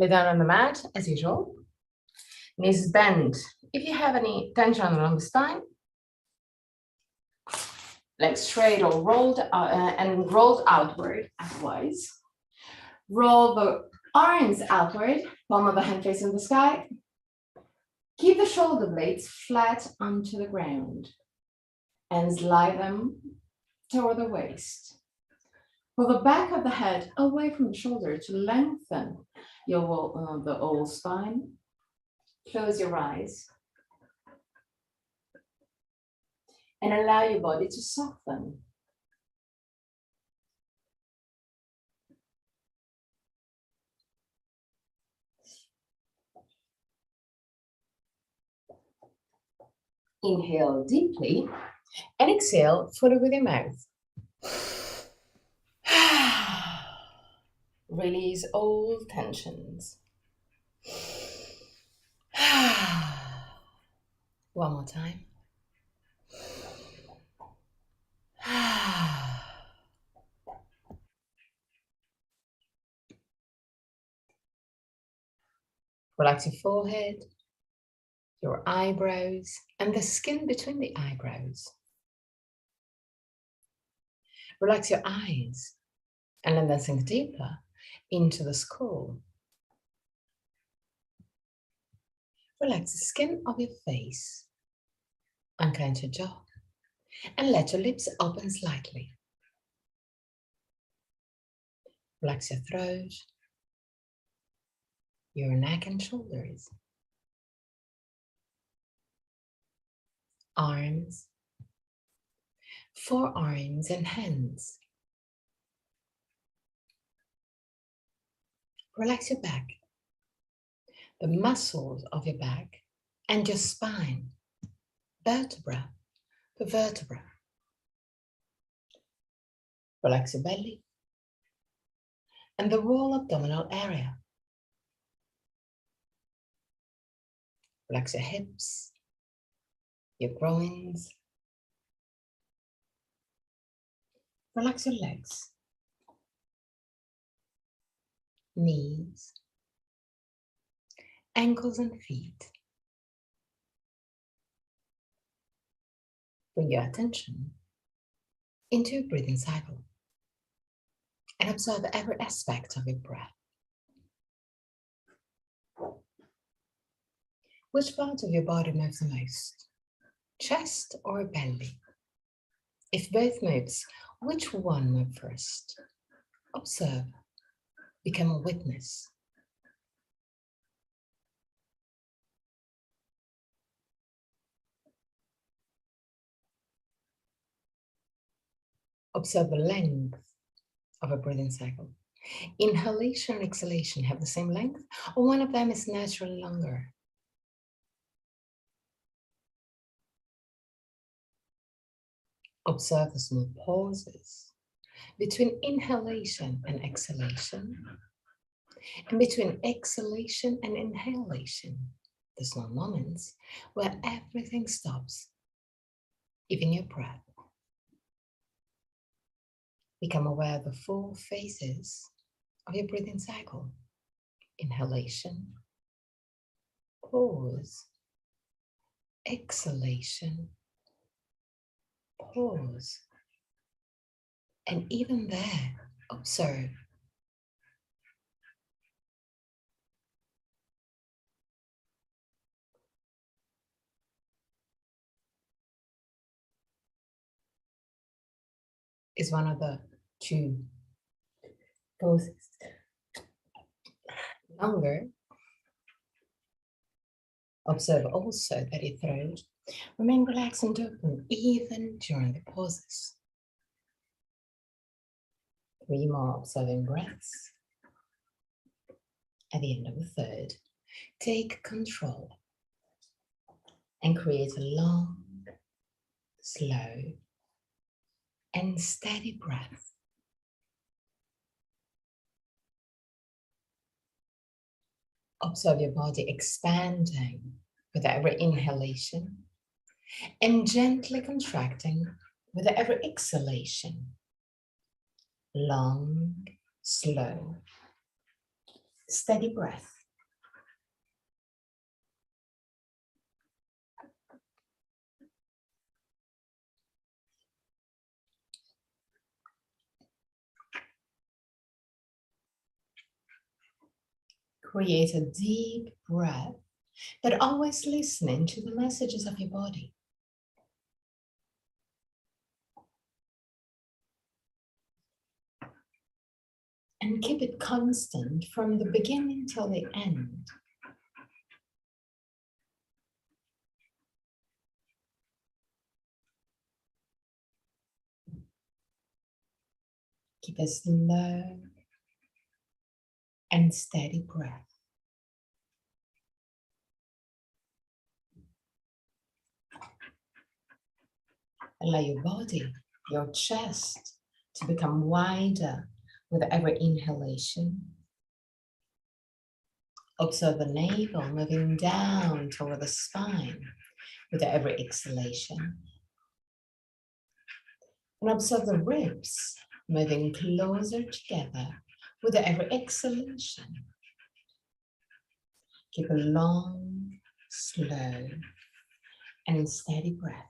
Lay down on the mat as usual. Knees bend. If you have any tension along the spine, legs straight or rolled and rolled outward otherwise. Roll the arms outward, palm of the hand facing the sky. Keep the shoulder blades flat onto the ground and slide them toward the waist. Pull the back of the head away from the shoulder to lengthen the whole spine. Close your eyes and allow your body to soften. Inhale deeply and exhale fully with your mouth. Release all tensions. One more time. Relax your forehead, your eyebrows, and the skin between the eyebrows. Relax your eyes and let them sink deeper into the skull. Relax the skin of your face, unclench your jaw, and let your lips open slightly. Relax your throat, your neck and shoulders, arms, forearms and hands. Relax your back, the muscles of your back and your spine, vertebra to vertebra. Relax your belly and the whole abdominal area. Relax your hips, your groins. Relax your legs, knees, ankles and feet. Bring your attention into your breathing cycle and observe every aspect of your breath. Which part of your body moves the most? Chest or belly? If both moves, which one moves first? Observe. Become a witness. Observe the length of a breathing cycle. Inhalation and exhalation have the same length, or one of them is naturally longer. Observe the small pauses between inhalation and exhalation, and between exhalation and inhalation, the small moments where everything stops, even your breath. Become aware of the 4 phases of your breathing cycle. Inhalation, pause, exhalation, pause, and even there, observe. Is one of the 2 poses longer? Observe also that your throat remain relaxed and open even during the pauses. 3 more observing breaths. At the end of the 3rd, take control and create a long, slow, and steady breath. Observe your body expanding with every inhalation and gently contracting with every exhalation. Long, slow, Steady breath. Create a deep breath, but always listening to the messages of your body. And keep it constant from the beginning till the end. Keep a slow and steady breath. Allow your body, your chest, to become wider with every inhalation. Observe the navel moving down toward the spine with every exhalation. And observe the ribs moving closer together with every exhalation. Keep a long, slow, and steady breath.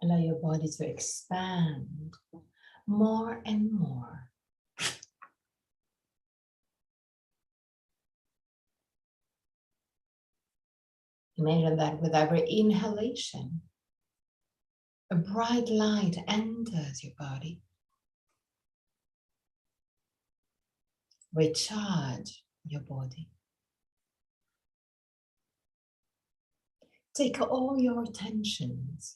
Allow your body to expand more and more. Imagine that with every inhalation, a bright light enters your body. Recharge your body. Take all your tensions,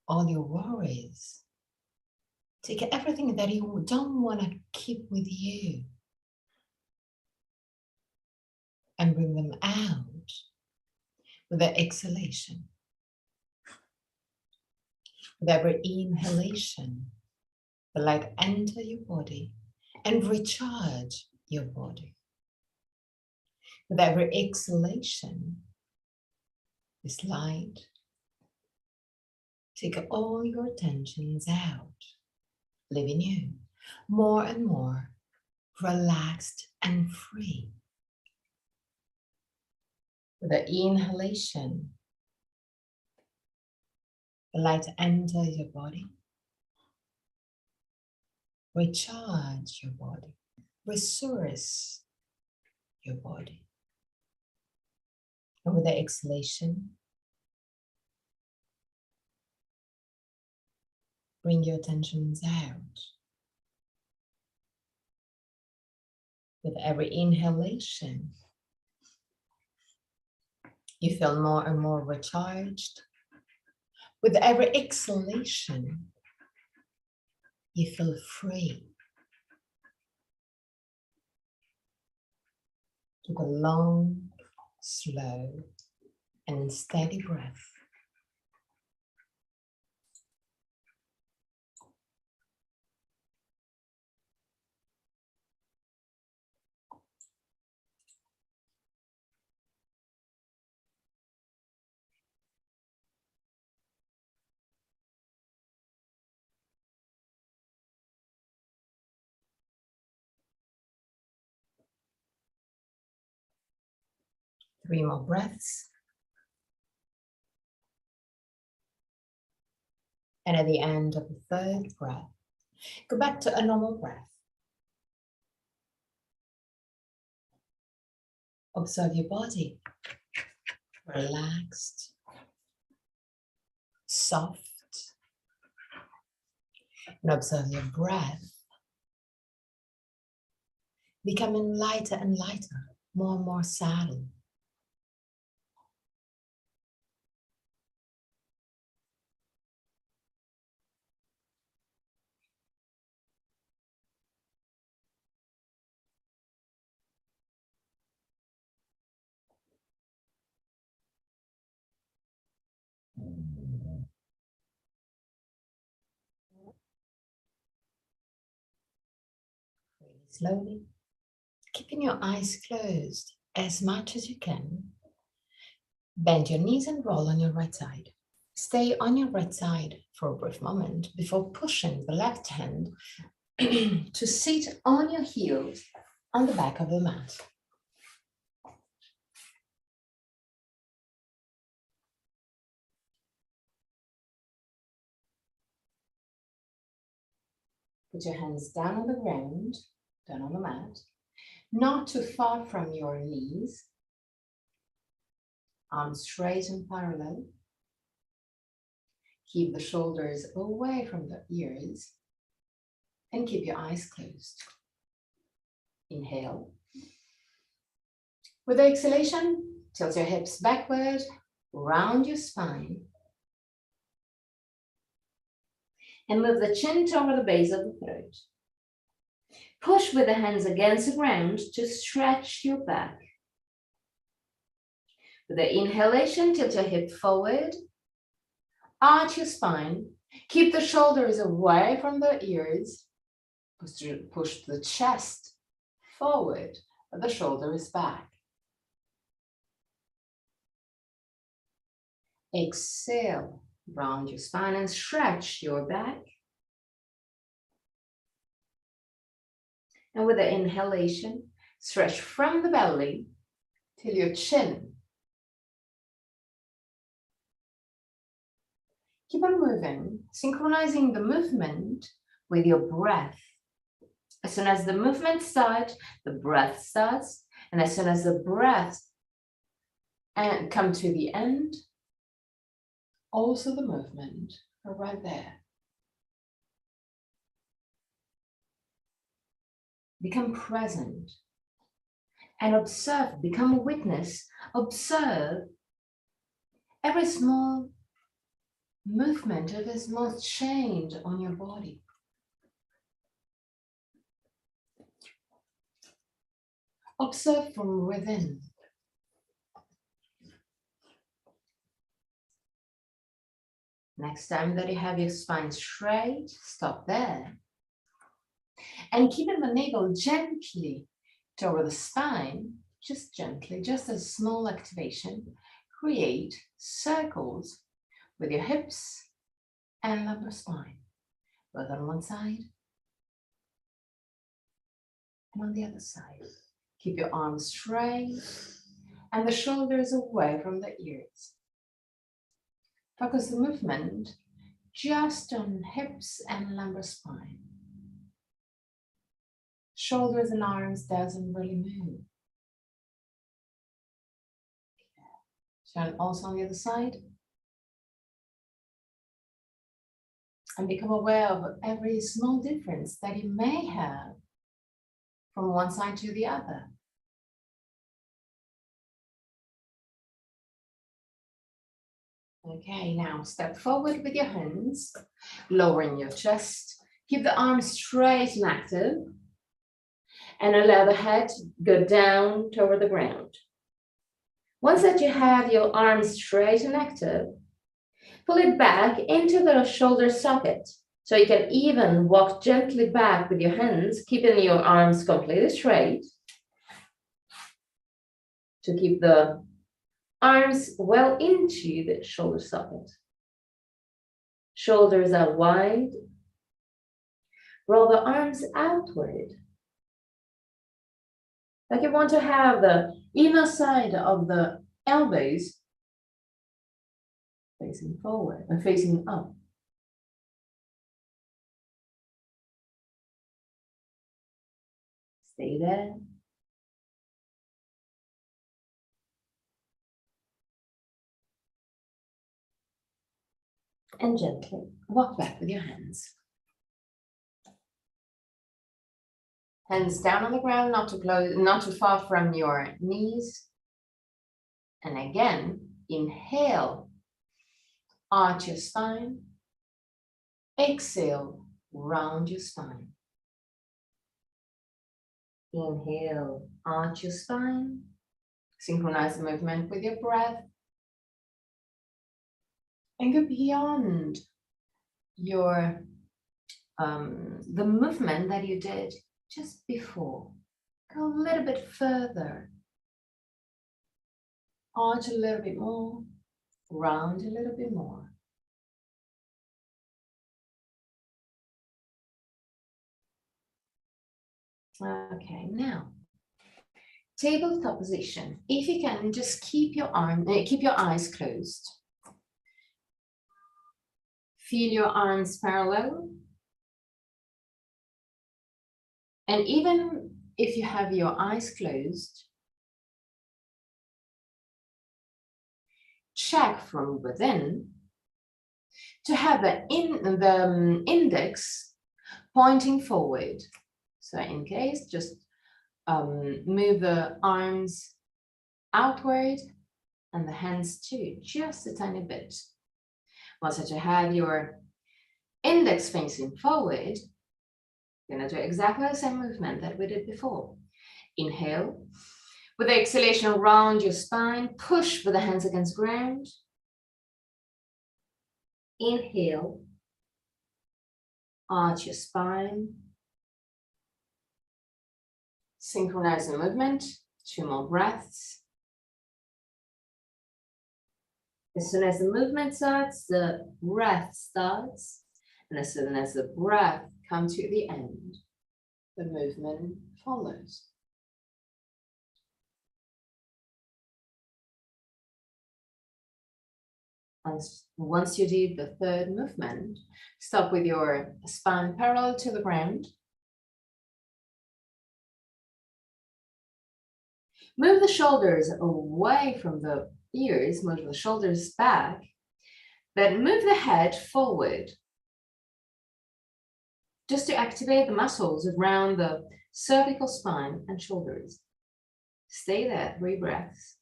all your worries. Take everything that you don't want to keep with you and bring them out with the exhalation. With every inhalation, the light enter your body and recharge your body. With every exhalation, this light take all your tensions out, leaving you more and more relaxed and free. With the inhalation, the light enters your body, recharge your body, resource your body. And with the exhalation, bring your tensions out. With every inhalation, you feel more and more recharged. With every exhalation, you feel free. Keep a long, slow, and steady breath. Three more breaths. And at the end of the third breath, go back to a normal breath. Observe your body, relaxed, soft, and observe your breath, becoming lighter and lighter, more and more subtle. Really slowly, keeping your eyes closed as much as you can. Bend your knees and roll on your right side. Stay on your right side for a brief moment before pushing the left hand to sit on your heels on the back of the mat. Put your hands down on the ground, down on the mat, not too far from your knees. Arms straight and parallel. Keep the shoulders away from the ears and keep your eyes closed. Inhale. With the exhalation, tilt your hips backward, round your spine, and move the chin toward the base of the throat. Push with the hands against the ground to stretch your back. With the inhalation, tilt your hip forward, arch your spine, keep the shoulders away from the ears, push the chest forward, the shoulders back. Exhale, round your spine and stretch your back. And with the inhalation, stretch from the belly till your chin. Keep on moving, synchronizing the movement with your breath. As soon as the movement starts, the breath starts. And as soon as the breath come to the end, also the movement are right there. Become present and observe, become a witness, observe every small movement, every small change on your body. Observe from within. Next time that you have your spine straight, stop there. And keeping the navel gently toward the spine, just gently, just a small activation, create circles with your hips and lumbar spine, both on one side and on the other side. Keep your arms straight and the shoulders away from the ears. Focus the movement just on hips and lumbar spine. Shoulders and arms doesn't really move. Turn also on the other side. And become aware of every small difference that you may have from one side to the other. Okay, now step forward with your hands, lowering your chest. Keep the arms straight and active. And allow the head to go down toward the ground. Once that you have your arms straight and active, pull it back into the shoulder socket. So you can even walk gently back with your hands, keeping your arms completely straight. To keep the arms well into the shoulder socket. Shoulders are wide. Roll the arms outward. Like you want to have the inner side of the elbows facing forward and facing up. Stay there. And gently walk back with your hands. Hands down on the ground, not too close, not too far from your knees. And again, inhale, arch your spine. Exhale, round your spine. Inhale, arch your spine. Synchronize the movement with your breath. And go beyond your the movement that you did just before. Go a little bit further. Arch a little bit more, round a little bit more. Okay, now, tabletop position. If you can, just keep your eyes closed. Feel your arms parallel. And even if you have your eyes closed, check from within to have the index pointing forward. So in case, just move the arms outward and the hands too, just a tiny bit. Once that you have your index facing forward, you're gonna do exactly the same movement that we did before. Inhale. With the exhalation, round your spine, push with the hands against ground. Inhale. Arch your spine. Synchronize the movement. 2 more breaths. As soon as the movement starts, the breath starts. And as soon as the breath comes to the end, the movement follows. Once you did the third movement, stop with your spine parallel to the ground. Move the shoulders away from the ears, move the shoulders back, then move the head forward. Just to activate the muscles around the cervical spine and shoulders. Stay there, 3 breaths.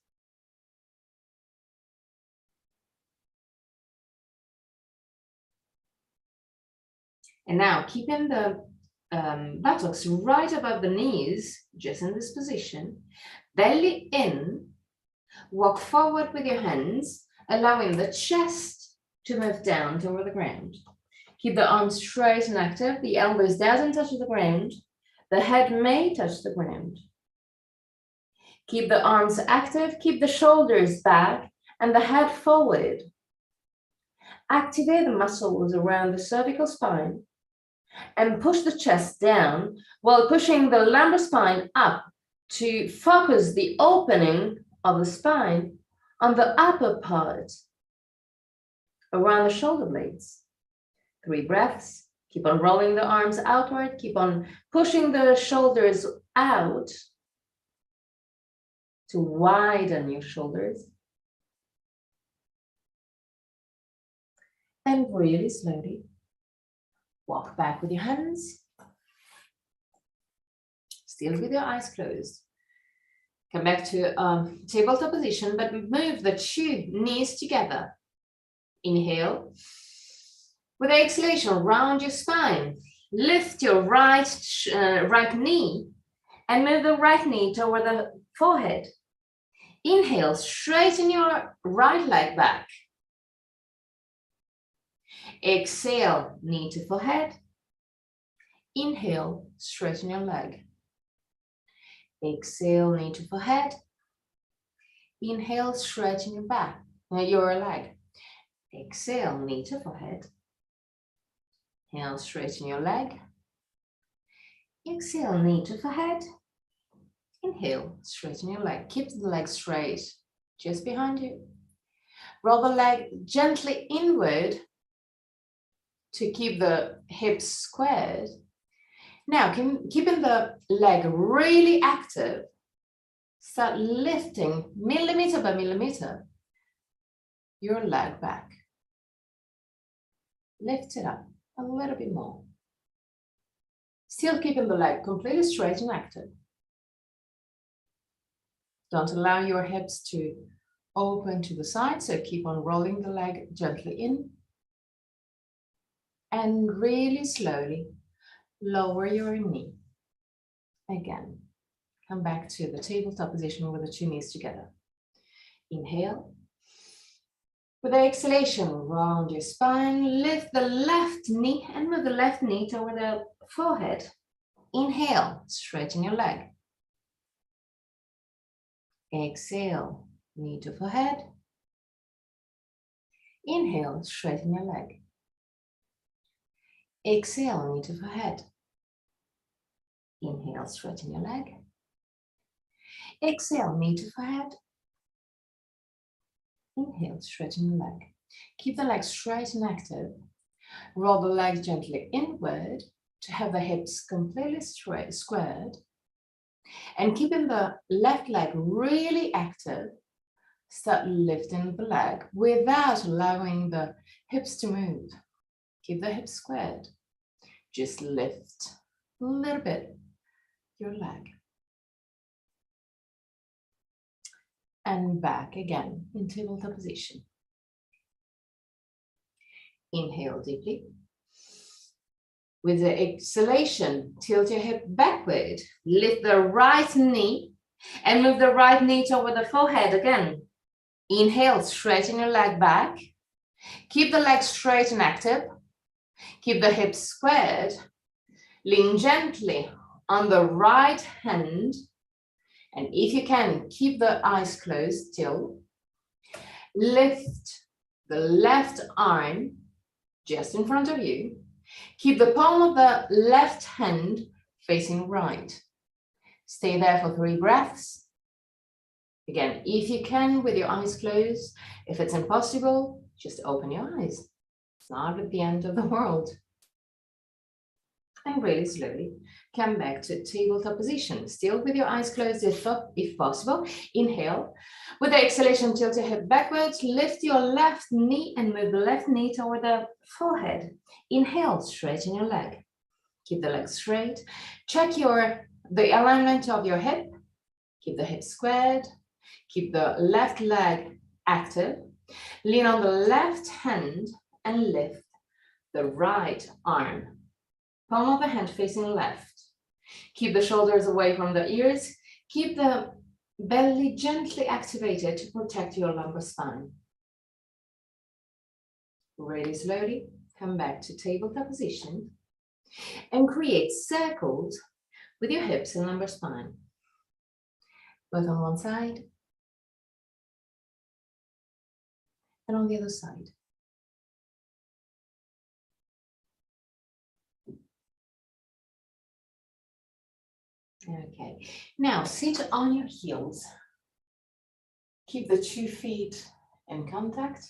And now, keeping the buttocks right above the knees, just in this position, belly in, walk forward with your hands, allowing the chest to move down toward the ground. Keep the arms straight and active, the elbows doesn't touch the ground, the head may touch the ground. Keep the arms active, keep the shoulders back and the head forward. Activate the muscles around the cervical spine and push the chest down while pushing the lumbar spine up to focus the opening of the spine on the upper part around the shoulder blades. 3 breaths. Keep on rolling the arms outward. Keep on pushing the shoulders out to widen your shoulders. And really slowly walk back with your hands. Still with your eyes closed. Come back to tabletop position, but move the 2 knees together. Inhale. With the exhalation, round your spine. Lift your right knee and move the right knee toward the forehead. Inhale, straighten your right leg back. Exhale, knee to forehead. Inhale, straighten your leg. Exhale, knee to forehead. Inhale, straighten your back, your leg. Exhale, knee to forehead. Inhale, straighten your leg. Exhale, knee to forehead. Inhale, straighten your leg. Keep the leg straight, just behind you. Roll the leg gently inward to keep the hips squared. Now, keeping the leg really active, start lifting millimeter by millimeter your leg back. Lift it up a little bit more. Still keeping the leg completely straight and active. Don't allow your hips to open to the side, so keep on rolling the leg gently in. And really slowly lower your knee. Again, come back to the tabletop position with the 2 knees together. Inhale. With the exhalation, round your spine, lift the left knee and move the left knee toward the forehead. Inhale, straighten your leg. Exhale, knee to forehead. Inhale, straighten your leg. Exhale, knee to forehead. Inhale, straighten your leg. Exhale, knee to forehead. Inhale, straighten your leg. Keep the leg straight and active. Roll the leg gently inward to have the hips completely straight, squared. And keeping the left leg really active, start lifting the leg without allowing the hips to move. Keep the hips squared. Just lift a little bit your leg. And back again in tabletop position. Inhale deeply. With the exhalation, tilt your hip backward. Lift the right knee and move the right knee toward the forehead again. Inhale, straighten your leg back. Keep the leg straight and active. Keep the hips squared. Lean gently on the right hand. And if you can, keep the eyes closed still. Lift the left arm just in front of you. Keep the palm of the left hand facing right. Stay there for 3 breaths. Again, if you can, with your eyes closed. If it's impossible, just open your eyes. It's not at the end of the world. And really slowly come back to tabletop position. Still with your eyes closed if possible. Inhale. With the exhalation, tilt your hip backwards. Lift your left knee and move the left knee toward the forehead. Inhale, straighten your leg. Keep the leg straight. Check the alignment of your hip. Keep the hip squared. Keep the left leg active. Lean on the left hand and lift the right arm. Palm of the hand facing left. Keep the shoulders away from the ears. Keep the belly gently activated to protect your lumbar spine. Really slowly, come back to tabletop position and create circles with your hips and lumbar spine. Both on one side and on the other side. Okay, now sit on your heels. Keep the 2 feet in contact.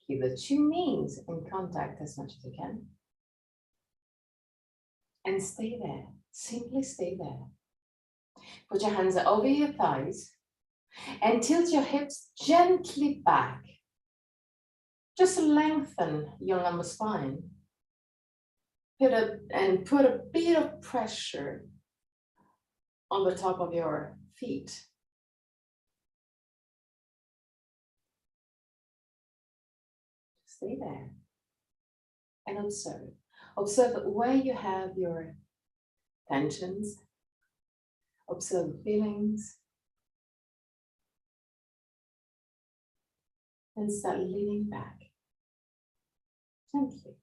Keep the 2 knees in contact as much as you can. And stay there, simply stay there. Put your hands over your thighs and tilt your hips gently back. Just lengthen your lumbar spine. Put a bit of pressure on the top of your feet. Stay there and observe. Observe where you have your tensions. Observe the feelings. And start leaning back gently.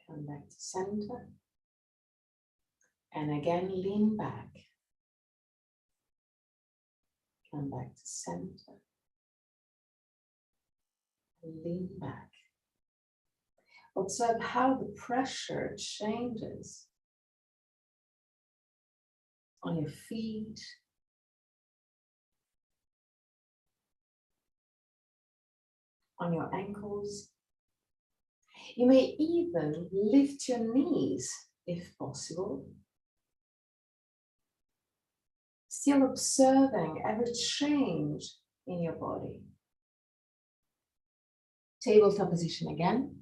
Come back to center. And again, lean back. Come back to center. Lean back. Observe how the pressure changes on your feet, on your ankles. You may even lift your knees if possible. Still observing every change in your body. Tabletop position again.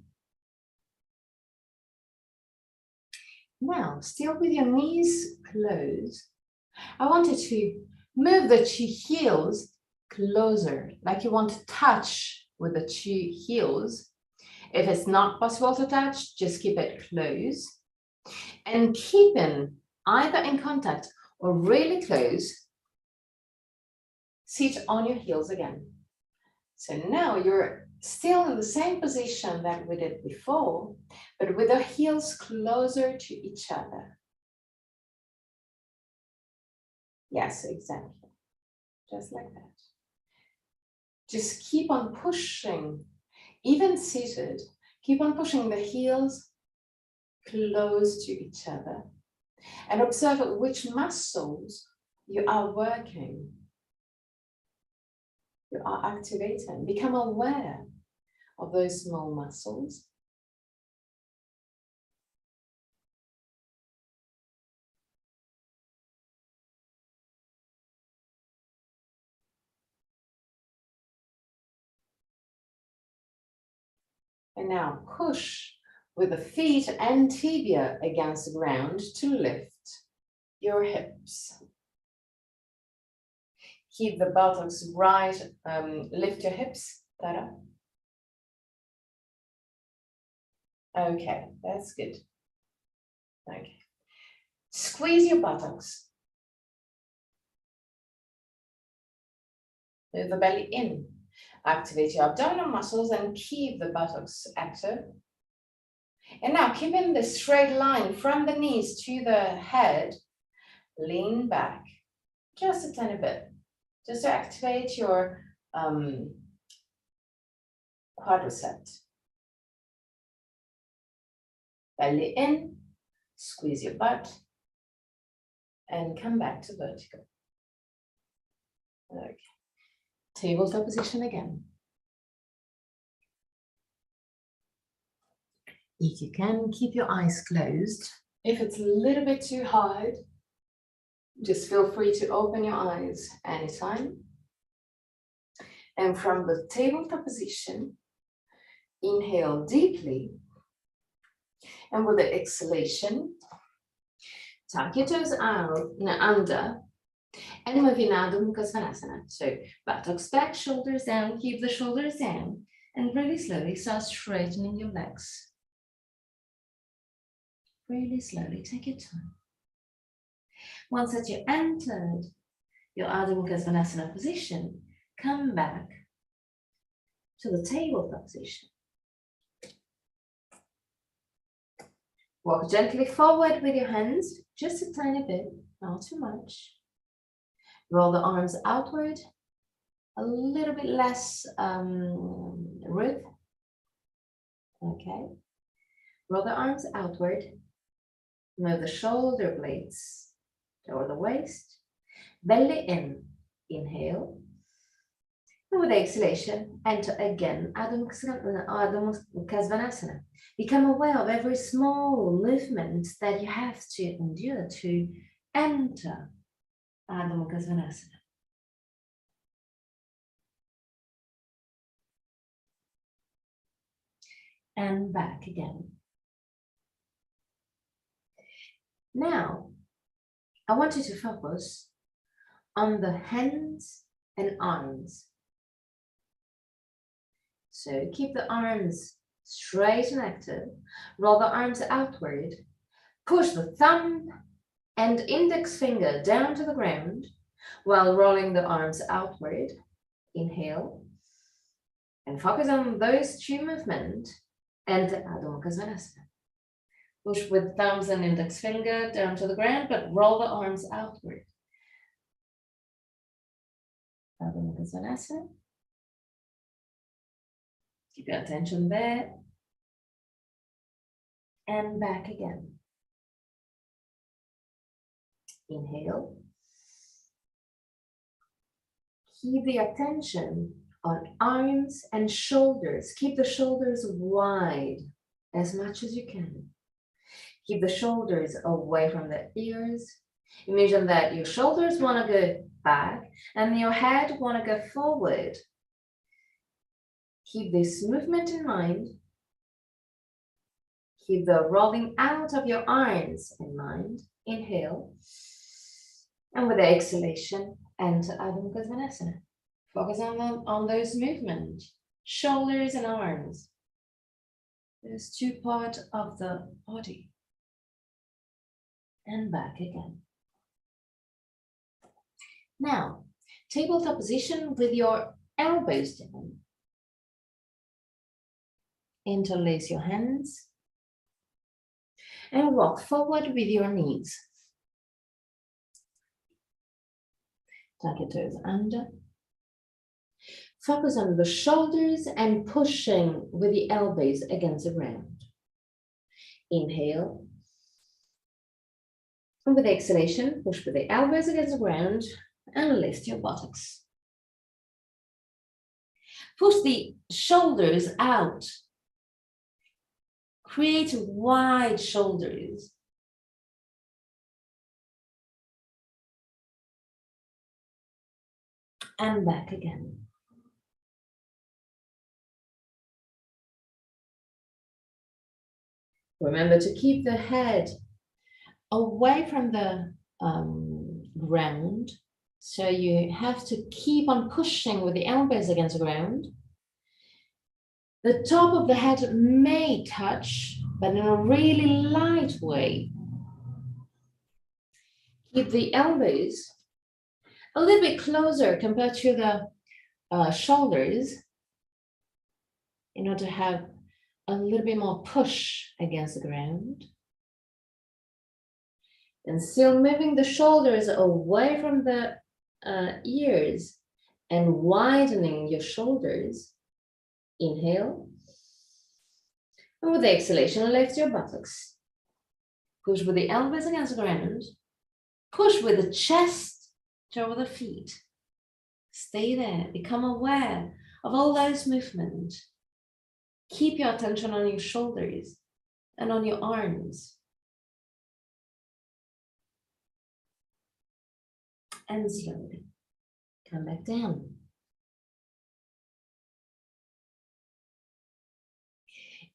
Now, still with your knees closed, I want you to move the 2 heels closer, like you want to touch with the 2 heels. If it's not possible to touch, just keep it close. And keeping either in contact or really close, sit on your heels again. So now you're still in the same position that we did before, but with the heels closer to each other. Yes, exactly. Just like that. Just keep on pushing, even seated, keep on pushing the heels close to each other and observe which muscles you are working. You are activating. Become aware of those small muscles. And now push with the feet and tibia against the ground to lift your hips. Keep the buttocks right, lift your hips, Tara. Okay, that's good. Okay. Squeeze your buttocks. Move the belly in. Activate your abdominal muscles and keep the buttocks active. And now keep in the straight line from the knees to the head. Lean back just a tiny bit, just to activate your quadricep. Belly in, squeeze your butt, and come back to vertical. Okay. Tabletop position again. If you can, keep your eyes closed. If it's a little bit too hard, just feel free to open your eyes anytime. And from the tabletop position, inhale deeply. And with the exhalation, tuck your toes out under and move in Adho Mukha Svanasana. So buttocks back, shoulders down, keep the shoulders down, and really slowly start straightening your legs. Really slowly, take your time. Once that you entered your Adho Mukha Svanasana position, come back to the tabletop position. Walk gently forward with your hands, just a tiny bit, not too much. Roll the arms outward, a little bit less width. Okay. Roll the arms outward. Move the shoulder blades toward the waist. Belly in. Inhale. And with exhalation, enter again Adho Mukha Svanasana. Become aware of every small movement that you have to endure to enter Adho Mukha Svanasana. And back again. Now, I want you to focus on the hands and arms. So keep the arms straight and active. Roll the arms outward. Push the thumb and index finger down to the ground while rolling the arms outward. Inhale. And focus on those two movements and Adho Mukha Svanasana. Push with thumbs and index finger down to the ground, but roll the arms outward. Adho Mukha Svanasana. Keep your attention there. And back again. Inhale. Keep the attention on arms and shoulders. Keep the shoulders wide as much as you can. Keep the shoulders away from the ears. Imagine that your shoulders want to go back and your head want to go forward. Keep this movement in mind. Keep the rolling out of your arms in mind. Inhale. And with the exhalation, enter Adho Mukha Svanasana. Focus on those movements, shoulders and arms. There's two parts of the body. And back again. Now, tabletop position with your elbows down Interlace your hands and walk forward with your knees. Tuck your toes under. Focus on the shoulders and pushing with the elbows against the ground. Inhale. And with exhalation, push with the elbows against the ground and lift your buttocks. Push the shoulders out. Create wide shoulders. And back again. Remember to keep the head away from the ground. So you have to keep on pushing with the elbows against the ground. The top of the head may touch, but in a really light way. Keep the elbows a little bit closer compared to the shoulders in order to have a little bit more push against the ground. And still moving the shoulders away from the ears and widening your shoulders. Inhale. And with the exhalation, lift your buttocks. Push with the elbows against the ground. Push with the chest toward the feet. Stay there. Become aware of all those movements. Keep your attention on your shoulders and on your arms. And slowly come back down.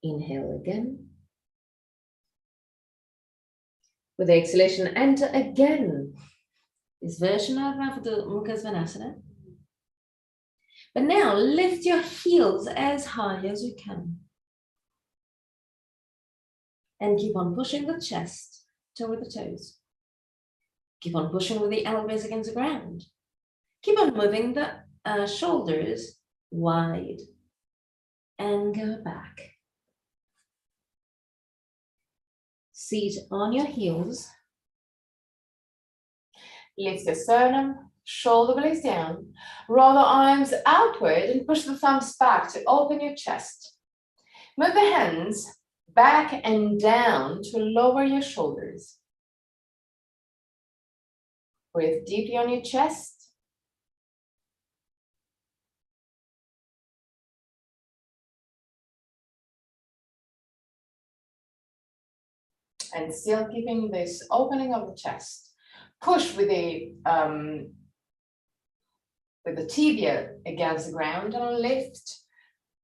Inhale again. With the exhalation, enter again this version of the Mukha Svanasana. But now lift your heels as high as you can. And keep on pushing the chest toward the toes. Keep on pushing with the elbows against the ground. Keep on moving the shoulders wide. And go back. Seat on your heels. Lift the sternum, shoulder blades down. Roll the arms outward and push the thumbs back to open your chest. Move the hands back and down to lower your shoulders. Breathe deeply on your chest. And still keeping this opening of the chest. Push with the tibia against the ground and lift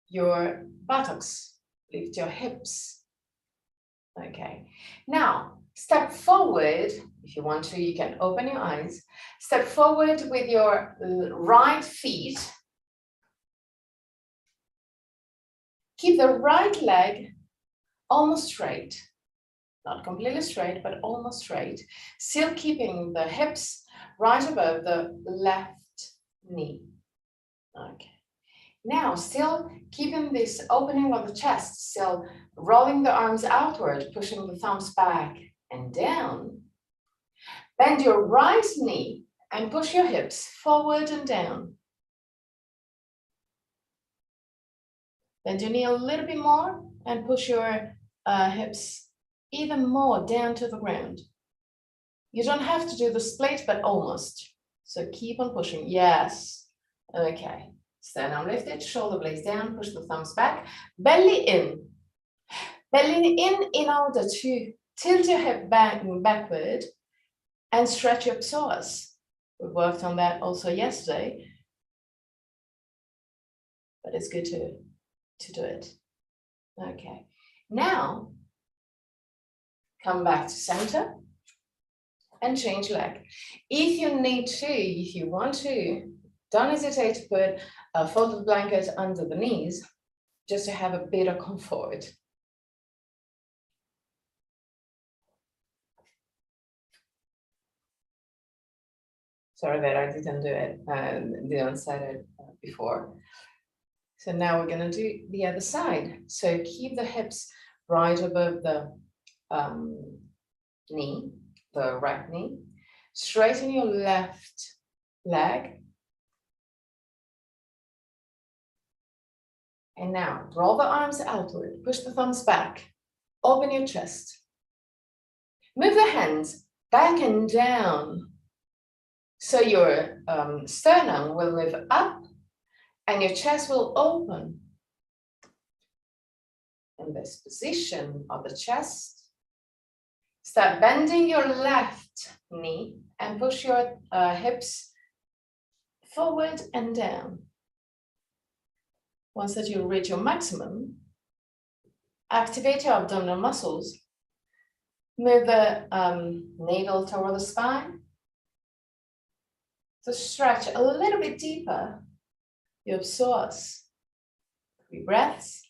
your buttocks, lift your hips. Okay, now step forward. If you want to, you can open your eyes. Step forward with your right feet. Keep the right leg almost straight. Not completely straight, but almost straight. Still keeping the hips right above the left knee. Okay. Now, still keeping this opening of the chest, still rolling the arms outward, pushing the thumbs back and down. Bend your right knee and push your hips forward and down. Bend your knee a little bit more and push your hips even more down to the ground. You don't have to do the split, but almost. So keep on pushing. Yes. Okay. Sternum lifted, shoulder blades down, push the thumbs back, belly in. Belly in order to tilt your hip back and backward and stretch your psoas. We worked on that also yesterday, but it's good to do it. Okay. Now, come back to center and change leg. If you need to, if you want to, don't hesitate to put a folded blanket under the knees just to have a bit of comfort. Sorry that I didn't do it, didn't say it before. So now we're going to do the other side. So keep the hips right above the knee, the right knee. Straighten your left leg. And now roll the arms outward, push the thumbs back, open your chest. Move the hands back and down. So your sternum will move up and your chest will open. In this position of the chest, start bending your left knee and push your hips forward and down. Once that you reach your maximum, activate your abdominal muscles. Move the navel toward the spine. So stretch a little bit deeper your psoas. 3 breaths.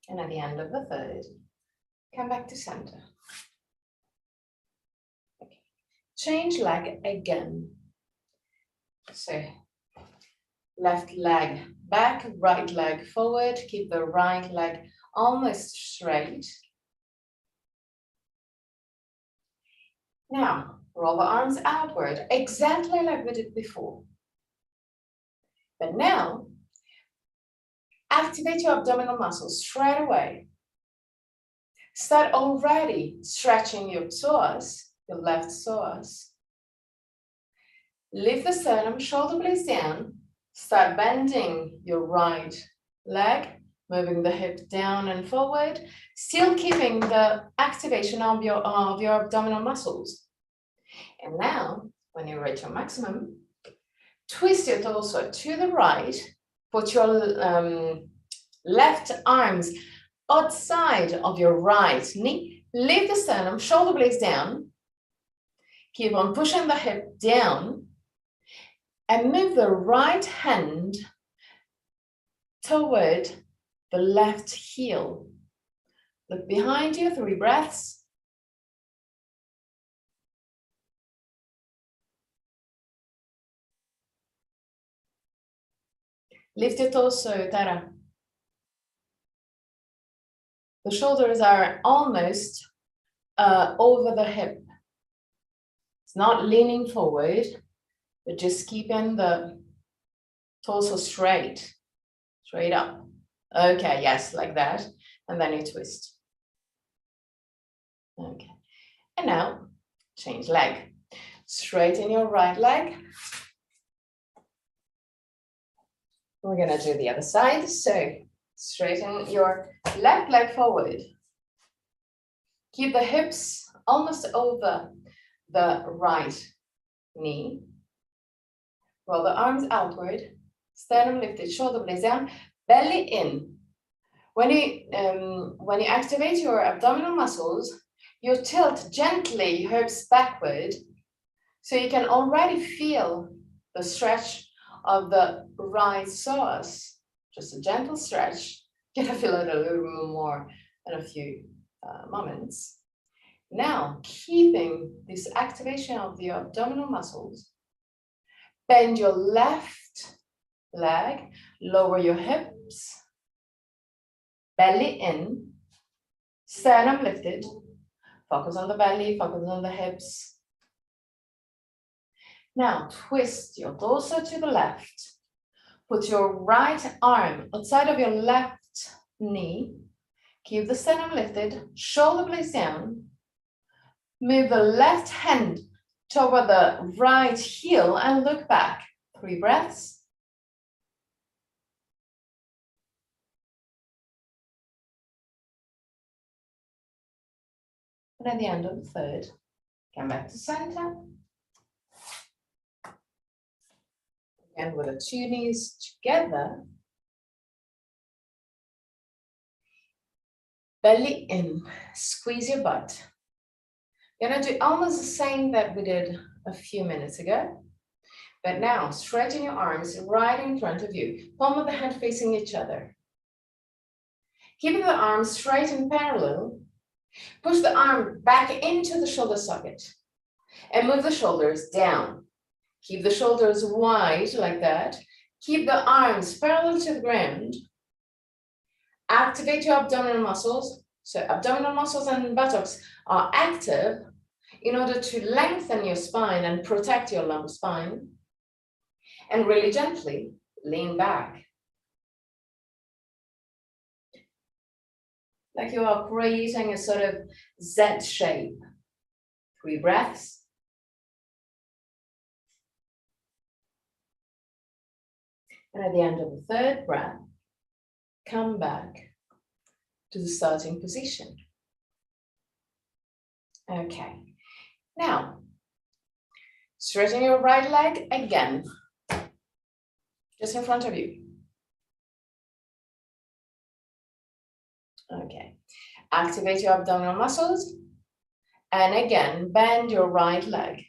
And at the end of the third, come back to center. Okay. Change leg again. So left leg back, right leg forward. Keep the right leg almost straight. Now, roll the arms outward, exactly like we did before. But now, activate your abdominal muscles straight away. Start already stretching your psoas, your left psoas. Lift the sternum, shoulder blades down. Start bending your right leg, moving the hip down and forward, still keeping the activation of your abdominal muscles. And now, when you reach your maximum, twist your torso to the right, put your left arms outside of your right knee, lift the sternum, shoulder blades down, keep on pushing the hip down, and move the right hand toward the left heel. Look behind you, 3 breaths. Lift your torso, Tara. The shoulders are almost over the hip. It's not leaning forward, but just keeping the torso straight up. Okay, yes, like that. And then you twist. Okay. And now, change leg. Straighten your right leg. We're gonna do the other side. So, straighten your left leg forward. Keep the hips almost over the right knee. Roll the arms outward. Sternum lifted, shoulder blades down, belly in. When you activate your abdominal muscles, you tilt gently hips backward, so you can already feel the stretch of the right psoas. Just a gentle stretch. You're gonna feel it a little more in a few moments. Now, keeping this activation of the abdominal muscles, bend your left leg, lower your hips, belly in, sternum lifted, focus on the belly, focus on the hips. Now, twist your torso to the left. Put your right arm outside of your left knee. Keep the sternum lifted, shoulder blades down. Move the left hand toward the right heel and look back. 3 breaths. And at the end of the third, come back to center. And with the 2 knees together. Belly in, squeeze your butt. You're gonna do almost the same that we did a few minutes ago. But now, stretching your arms right in front of you, palm of the hand facing each other. Keeping the arms straight and parallel, push the arm back into the shoulder socket and move the shoulders down. Keep the shoulders wide like that. Keep the arms parallel to the ground. Activate your abdominal muscles. So abdominal muscles and buttocks are active in order to lengthen your spine and protect your lumbar spine. And really gently lean back. Like you are creating a sort of Z shape. 3 breaths. And at the end of the 3rd breath, come back to the starting position. Okay. Now, straighten your right leg again, just in front of you. Okay. Activate your abdominal muscles. And again, bend your right leg.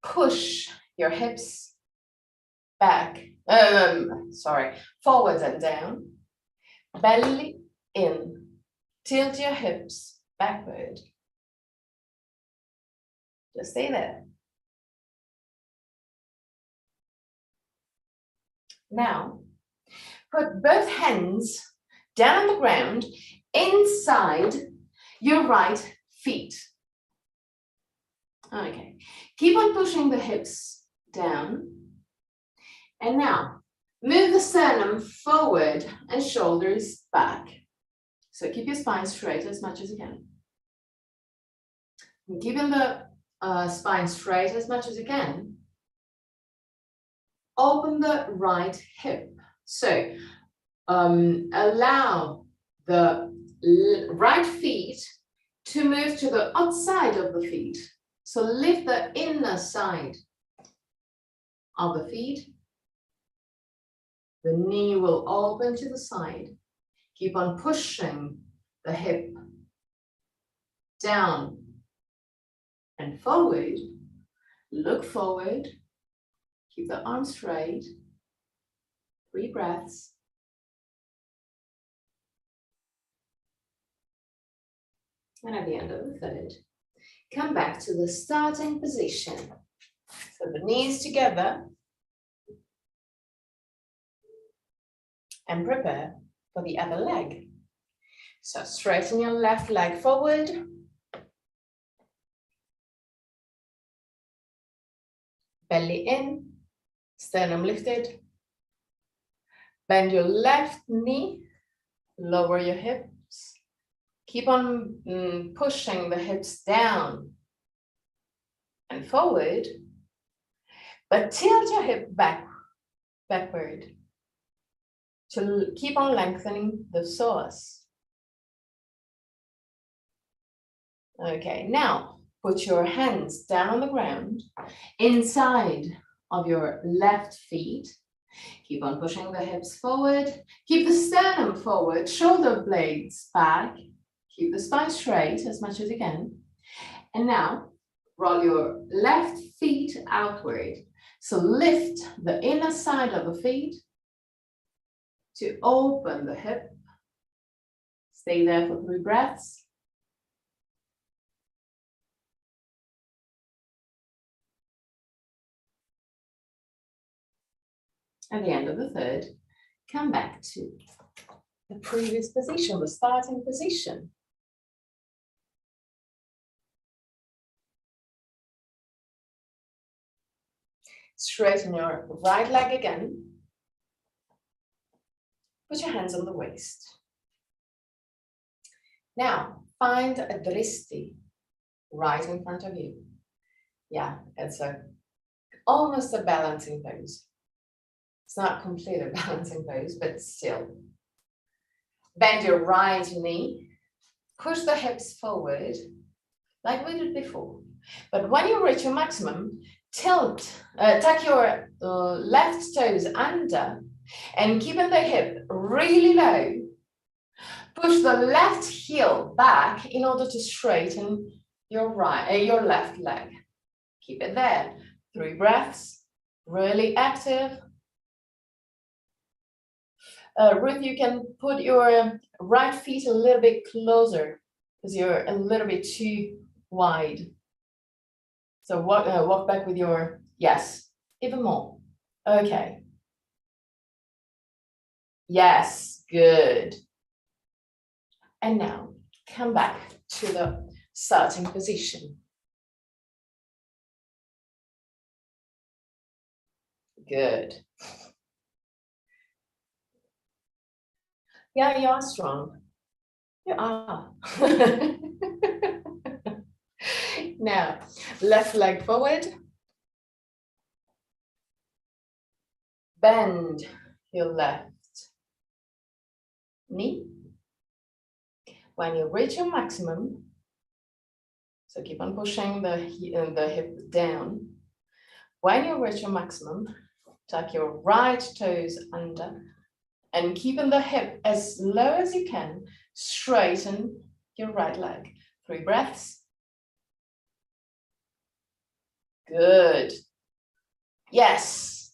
Push your hips back, forwards and down. Belly in. Tilt your hips backward. Just stay there. Now, put both hands down on the ground inside your right feet. Okay, keep on pushing the hips down. And now, move the sternum forward and shoulders back. So keep your spine straight as much as you can. And keeping the spine straight as much as you can, open the right hip. So allow the right feet to move to the outside of the feet. So lift the inner side of the feet. The knee will open to the side. Keep on pushing the hip down and forward. Look forward. Keep the arms straight. 3 breaths. And at the end of the 3rd, come back to the starting position. So the knees together. And prepare for the other leg. So straighten your left leg forward. Belly in, sternum lifted. Bend your left knee, lower your hips. Keep on pushing the hips down and forward, but tilt your hip backward to keep on lengthening the psoas. Okay, now put your hands down on the ground inside of your left feet. Keep on pushing the hips forward. Keep the sternum forward, shoulder blades back. Keep the spine straight as much as you can. And now roll your left feet outward. So lift the inner side of the feet to open the hip. Stay there for 3 breaths. At the end of the 3rd, come back to the previous position, the starting position. Straighten your right leg again. Put your hands on the waist. Now, find a dristi right in front of you. Yeah, it's almost a balancing pose. It's not completely a balancing pose, but still. Bend your right knee. Push the hips forward, like we did before. But when you reach your maximum, tuck your left toes under and keeping the hip really low. Push the left heel back in order to straighten your left leg. Keep it there. 3 breaths, really active. Ruth, you can put your right feet a little bit closer because you're a little bit too wide. So walk back with your, yes, even more. Okay. Yes, good. And now come back to the starting position. Good. Yeah, you are strong. You are. Now, left leg forward. Bend your left knee. When you reach your maximum, so keep on pushing the hip down. When you reach your maximum, tuck your right toes under and keeping the hip as low as you can, straighten your right leg. 3 breaths. Good. Yes.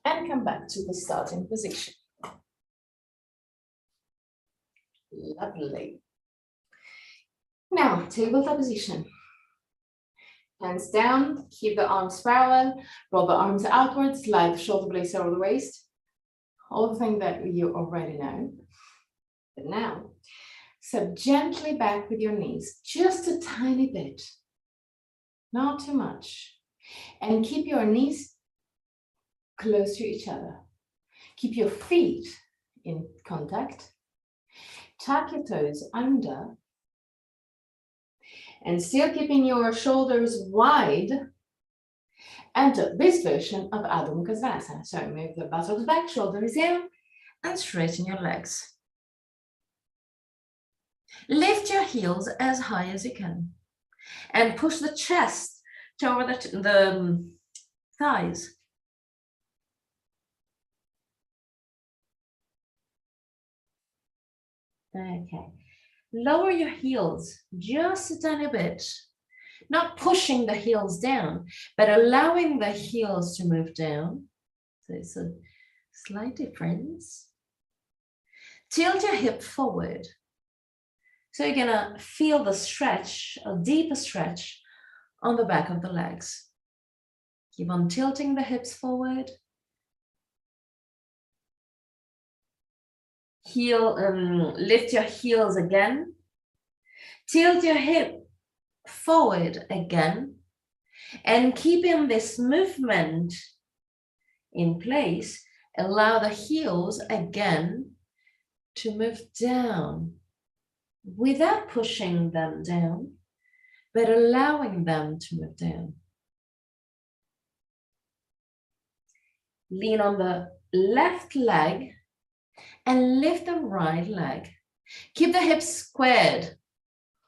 And come back to the starting position. Lovely. Now, tabletop position. Hands down, keep the arms parallel, roll the arms outwards, slide the shoulder blades over the waist. All the things that you already know. But now, step gently back with your knees, just a tiny bit, not too much. And keep your knees close to each other. Keep your feet in contact. Tuck your toes under. And still keeping your shoulders wide. Enter this version of Adho Mukha Svanasana. So move the buttocks back, shoulders down, and straighten your legs. Lift your heels as high as you can. And push the chest toward the thighs. Okay. Lower your heels just a tiny bit. Not pushing the heels down, but allowing the heels to move down. So it's a slight difference. Tilt your hip forward. So you're gonna feel the stretch, a deeper stretch on the back of the legs. Keep on tilting the hips forward. Lift your heels again. Tilt your hip forward again. And keeping this movement in place, allow the heels again to move down without pushing them down, but allowing them to move down. Lean on the left leg and lift the right leg. Keep the hips squared.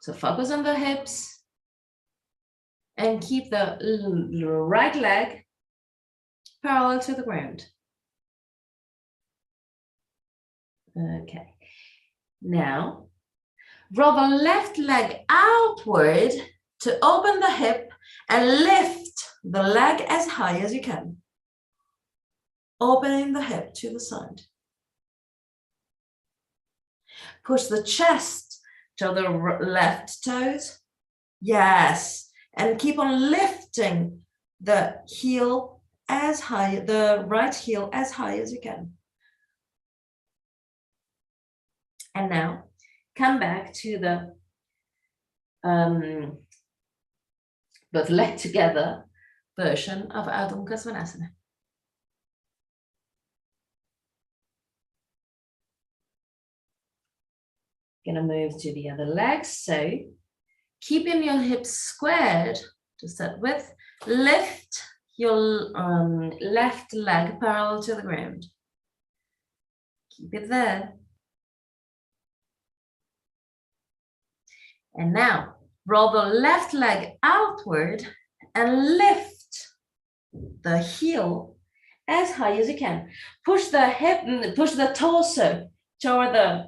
So focus on the hips and keep the right leg parallel to the ground. Okay. Now, roll the left leg outward to open the hip and lift the leg as high as you can. Opening the hip to the side. Push the chest to the left toes. Yes. And keep on lifting the heel as high, the right heel as high as you can. And now come back to the both leg together version of Adho Mukha Svanasana. Gonna move to the other leg. So keeping your hips squared to start with, lift your left leg parallel to the ground. Keep it there. And now roll the left leg outward and lift the heel as high as you can. Push the hip, push the torso toward the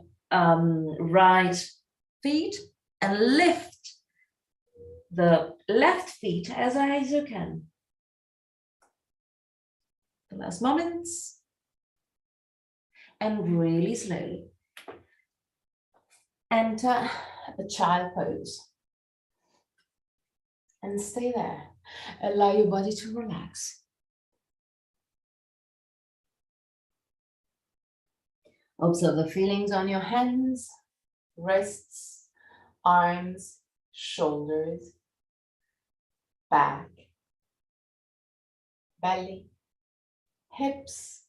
right feet and lift the left feet as high as you can. The last moments. And really slowly. Enter a child pose. And stay there. Allow your body to relax. Observe the feelings on your hands, wrists, arms, shoulders, back, belly, hips,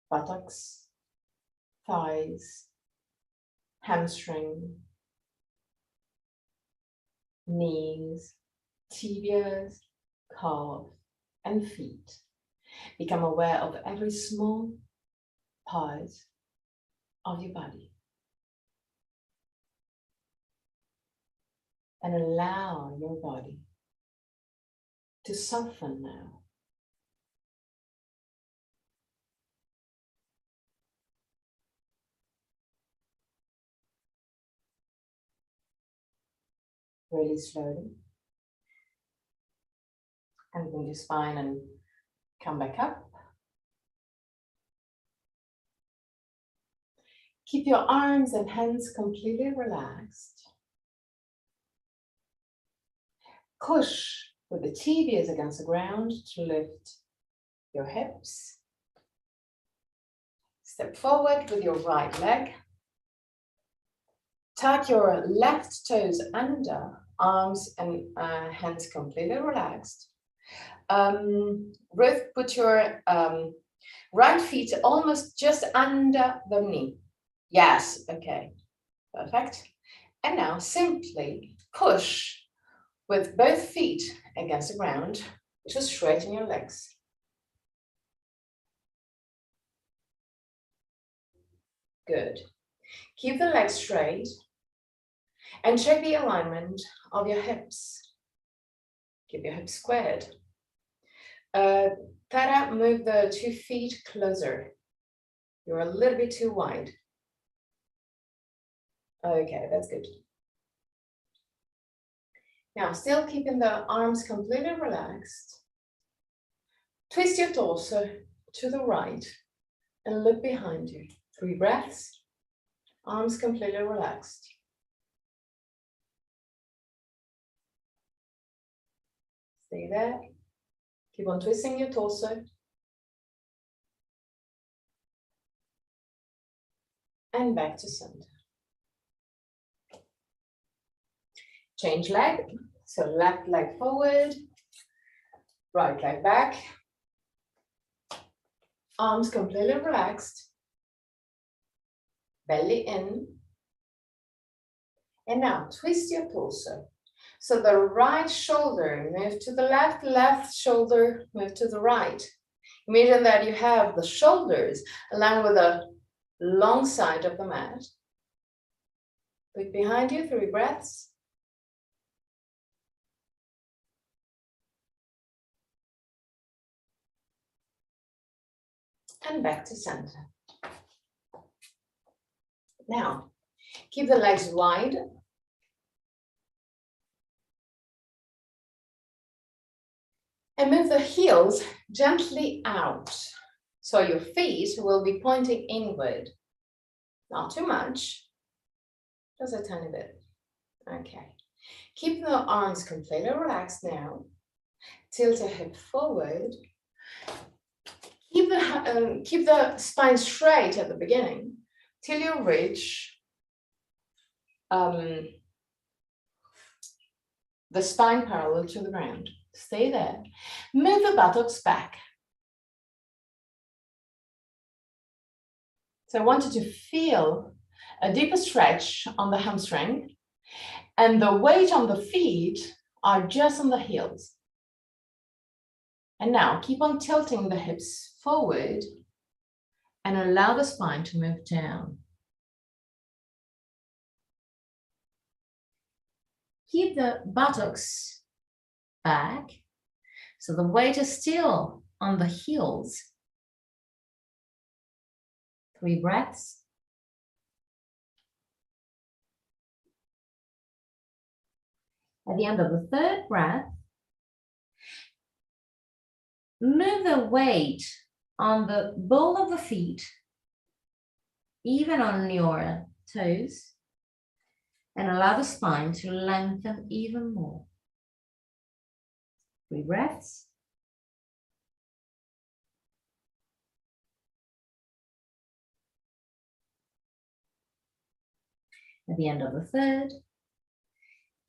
buttocks, thighs, hamstring, knees, tibias, calf, and feet. Become aware of every small part of your body. And allow your body to soften now. Really slowly. And bring your spine and come back up. Keep your arms and hands completely relaxed. Push with the tibias against the ground to lift your hips. Step forward with your right leg. Tuck your left toes under, arms and hands completely relaxed. Ruth, put your right feet almost just under the knee. Yes, okay, perfect. And now simply push with both feet against the ground to straighten your legs. Good. Keep the legs straight and check the alignment of your hips. Keep your hips squared. Tara, move the 2 feet closer. You're a little bit too wide. Okay, that's good. Now, still keeping the arms completely relaxed. Twist your torso to the right and look behind you. 3 breaths, arms completely relaxed. Stay there. Keep on twisting your torso. And back to center. Change leg. So left leg forward, right leg back. Arms completely relaxed. Belly in. And now twist your torso. So the right shoulder move to the left, left shoulder move to the right. Imagine that you have the shoulders aligned with the long side of the mat. Look behind you, 3 breaths. And back to center. Now, keep the legs wide. And move the heels gently out. So your feet will be pointing inward. Not too much, just a tiny bit. Okay. Keep the arms completely relaxed now. Tilt your hip forward. Keep the spine straight at the beginning till you reach the spine parallel to the ground. Stay there. Move the buttocks back. So I want you to feel a deeper stretch on the hamstring, and the weight on the feet are just on the heels. And now keep on tilting the hips forward and allow the spine to move down. Keep the buttocks back, so the weight is still on the heels. 3 breaths. At the end of the 3rd breath, move the weight on the ball of the feet, even on your toes, and allow the spine to lengthen even more. 3 breaths. At the end of the third,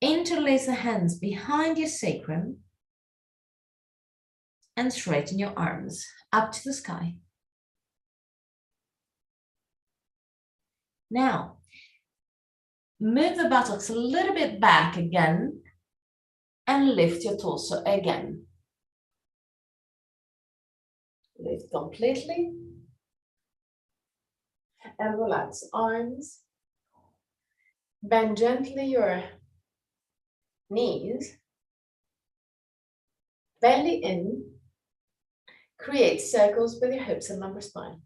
interlace the hands behind your sacrum and straighten your arms up to the sky. Now, move the buttocks a little bit back again and lift your torso again. Lift completely and relax arms. Bend gently your knees, belly in, create circles with your hips and lumbar spine,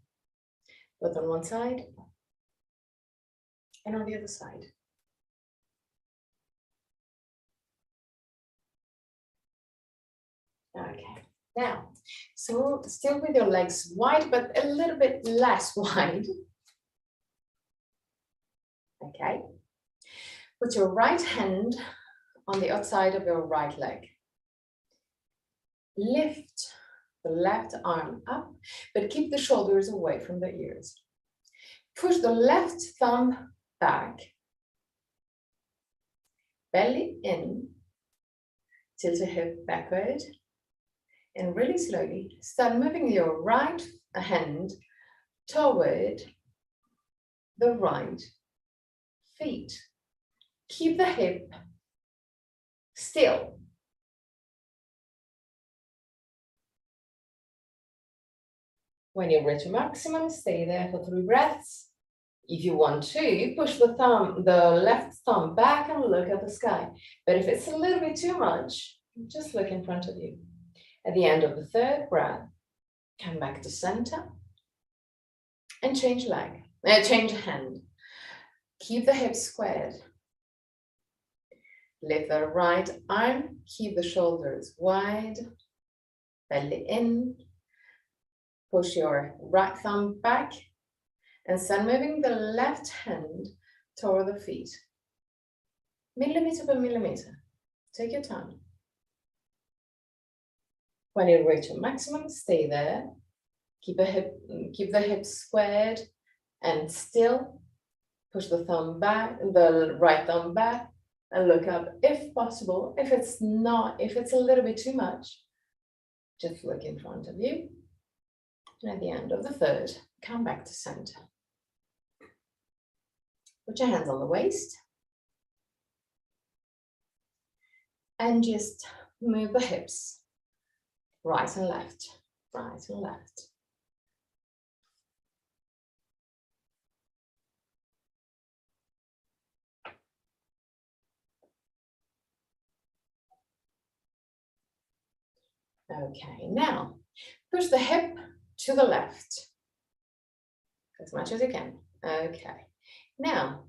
both on one side and on the other side. Okay, now, so still with your legs wide, but a little bit less wide. Okay, put your right hand on the outside of your right leg. Lift the left arm up, but keep the shoulders away from the ears. Push the left thumb back, belly in, tilt your hip backward, and really slowly start moving your right hand toward the right feet. Keep the hip still. When you reach maximum, stay there for 3 breaths. If you want to, push the left thumb back and look at the sky. But if it's a little bit too much, just look in front of you. At the end of the third breath, come back to center and change leg, change hand. Keep the hips squared. Lift the right arm, keep the shoulders wide, belly in. Push your right thumb back and start moving the left hand toward the feet. Millimeter by millimeter. Take your time. When you reach your maximum, stay there. Keep the hips squared and still. Push the thumb back, the right thumb back, and look up if possible. If it's a little bit too much, just look in front of you. And at the end of the third, come back to center. Put your hands on the waist. And just move the hips, right and left, right and left. Okay, now push the hip to the left as much as you can. Okay, now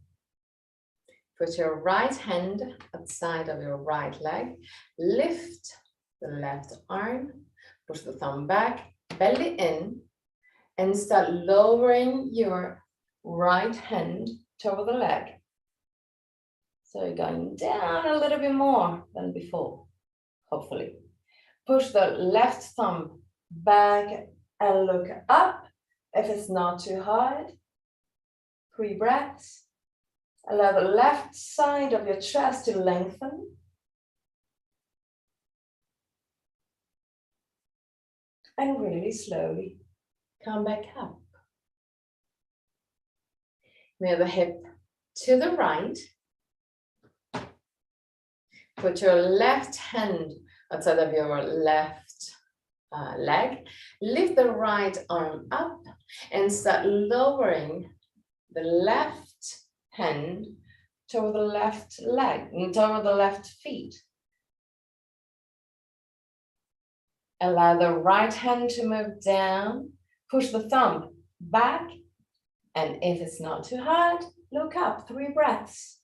put your right hand outside of your right leg, lift the left arm, push the thumb back, belly in, and start lowering your right hand toward the leg. So going down a little bit more than before, hopefully. Push the left thumb back and look up if it's not too hard. 3 breaths. Allow the left side of your chest to lengthen. And really slowly come back up. Move the hip to the right. Put your left hand outside of your left leg. Lift the right arm up and start lowering the left hand toward the left leg, toward the left feet. Allow the right hand to move down. Push the thumb back. And if it's not too hard, look up. 3 breaths.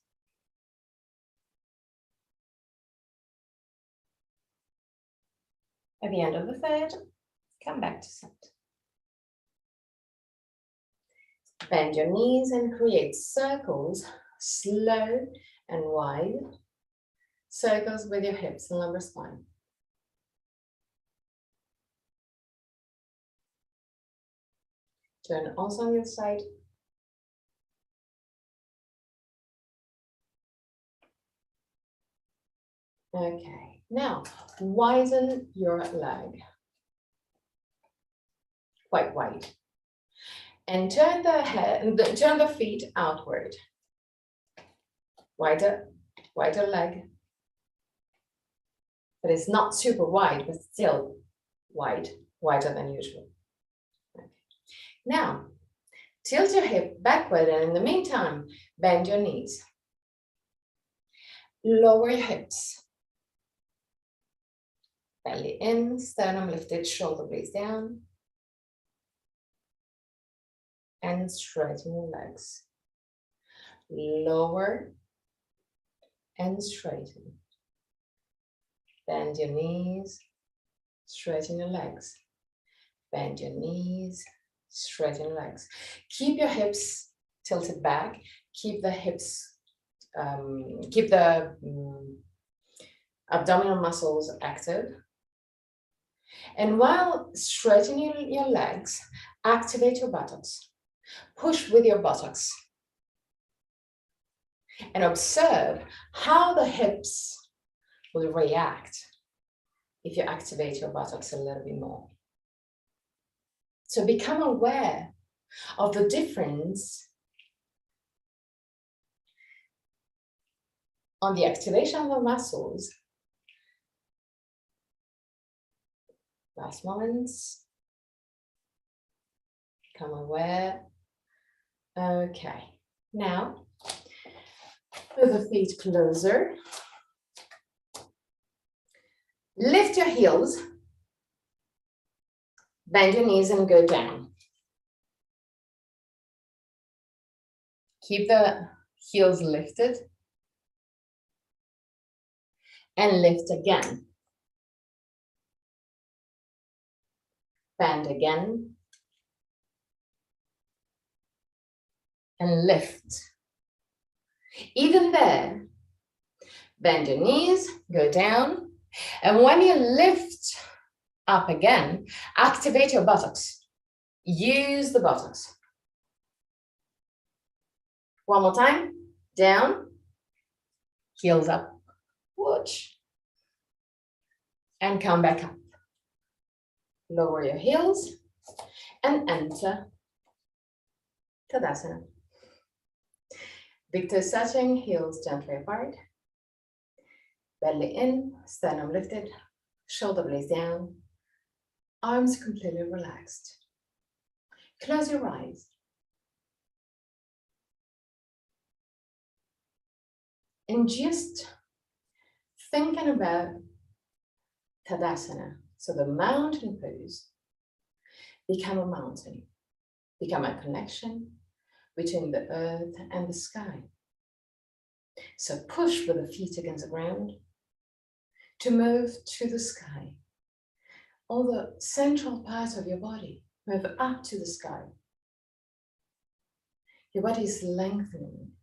At the end of the third, come back to center. Bend your knees and create circles, slow and wide. Circles with your hips and lumbar spine. Turn also on your side. Okay, now widen your leg. Quite wide. And turn the feet outward. Wider leg. But it's not super wide, but still wide, wider than usual. Okay. Now, tilt your hip backward, and in the meantime, bend your knees. Lower your hips. Belly in, sternum lifted, shoulder blades down. And straighten your legs. Lower and straighten. Bend your knees, straighten your legs. Bend your knees, straighten your legs. Keep your hips tilted back. Keep the hips, keep the abdominal muscles active. And while straightening your legs, activate your buttocks. Push with your buttocks. And observe how the hips will react if you activate your buttocks a little bit more. So become aware of the difference on the activation of the muscles. Last moments. Become aware. Okay, now move the feet closer. Lift your heels, bend your knees and go down. Keep the heels lifted and lift again. Bend again and lift. Even there, bend your knees, go down. And when you lift up again, activate your buttocks. Use the buttocks. One more time. Down. Heels up. Watch. And come back up. Lower your heels and enter Tadasana. Big toes touching, heels gently apart. Belly in, sternum lifted, shoulder blades down, arms completely relaxed. Close your eyes. And just thinking about Tadasana, so the mountain pose, become a mountain, become a connection between the earth and the sky. So push with the feet against the ground to move to the sky. All the central parts of your body move up to the sky. Your body is lengthening,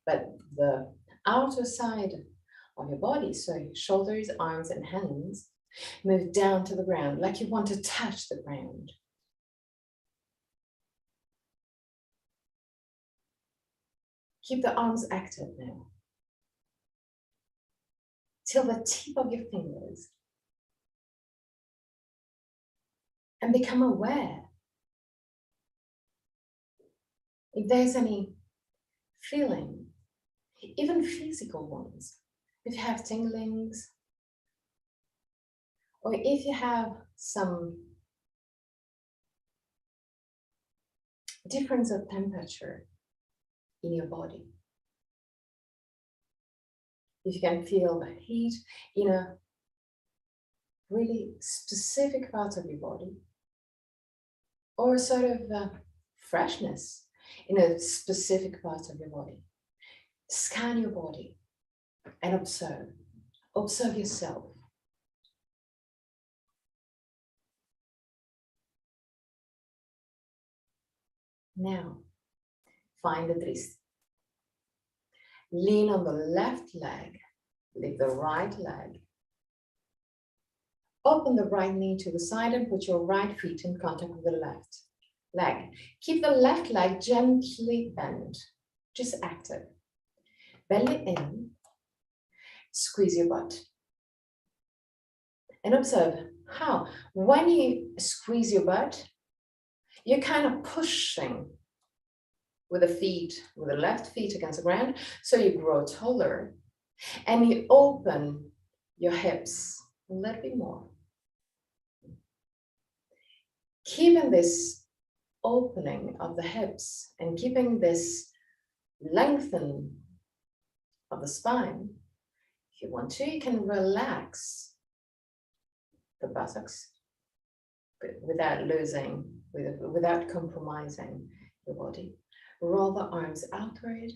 but the outer side of your body, so your shoulders, arms, and hands, move down to the ground, like you want to touch the ground. Keep the arms active now. Till the tip of your fingers. And become aware if there's any feeling, even physical ones, if you have tinglings, or if you have some difference of temperature in your body. If you can feel the heat in a really specific part of your body, or sort of freshness in a specific part of your body. Scan your body and observe. Observe yourself. Now, find the twist. Lean on the left leg, lift the right leg. Open the right knee to the side and put your right feet in contact with the left leg. Keep the left leg gently bent, just active. Belly in, squeeze your butt. And observe how, when you squeeze your butt, you're kind of pushing with the feet, with the left feet against the ground, so you grow taller and you open your hips a little bit more. Keeping this opening of the hips and keeping this lengthening of the spine, if you want to, you can relax the buttocks without losing, without compromising your body. Roll the arms outward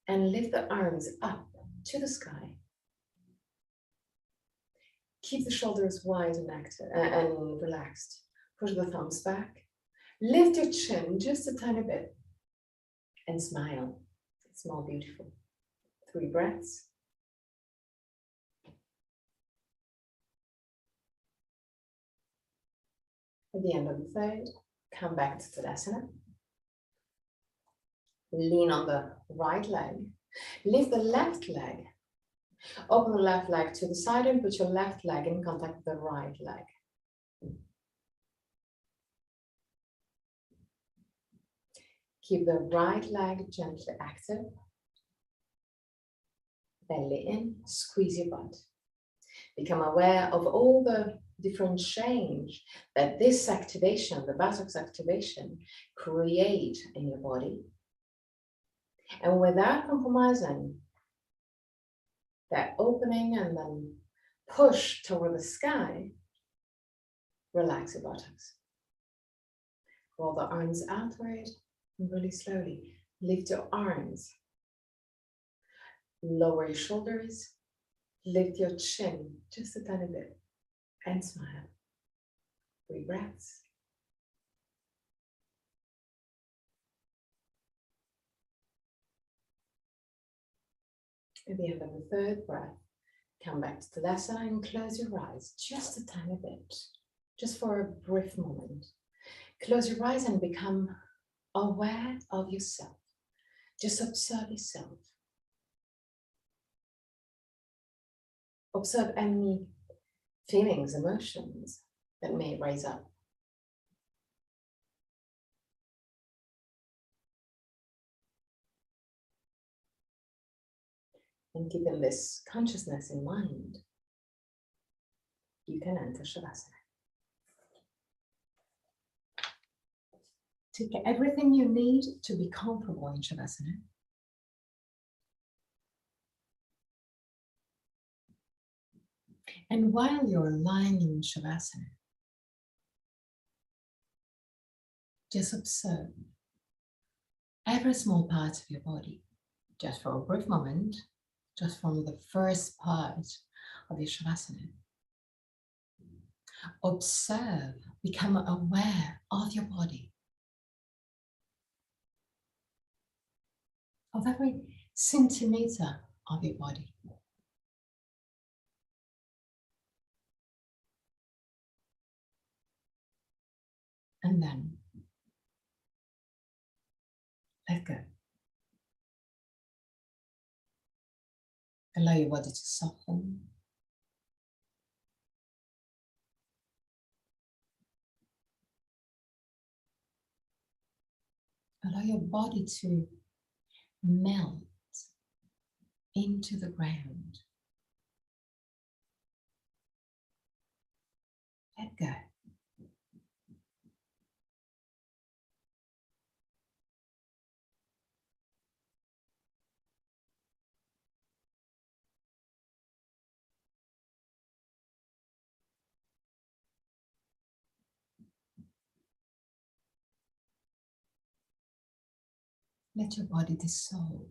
and lift the arms up to the sky. Keep the shoulders wide and active and relaxed. Push the thumbs back. Lift your chin just a tiny bit and smile. It's more beautiful. 3 breaths. At the end of the third, come back to Tadasana. Lean on the right leg. Lift the left leg. Open the left leg to the side and put your left leg in contact with the right leg. Keep the right leg gently active. Belly in, squeeze your butt. Become aware of all the different change that this activation, the buttocks activation, create in your body. And without compromising that opening and then push toward the sky, relax your buttocks. Roll the arms outward and really slowly lift your arms. Lower your shoulders, lift your chin just a tiny bit and smile. 3 breaths. At the end of the third breath, come back to Tadasana and close your eyes just a tiny bit, just for a brief moment. Close your eyes and become aware of yourself. Just observe yourself. Observe any feelings, emotions that may rise up. And keeping this consciousness in mind, you can enter Shavasana. Take everything you need to be comfortable in Shavasana. And while you're lying in Shavasana, just observe every small part of your body, just for a brief moment, just from the first part of your Shavasana. Observe, become aware of your body, of every centimeter of your body. And then let go. Allow your body to soften. Allow your body to melt into the ground. Let go. Let your body dissolve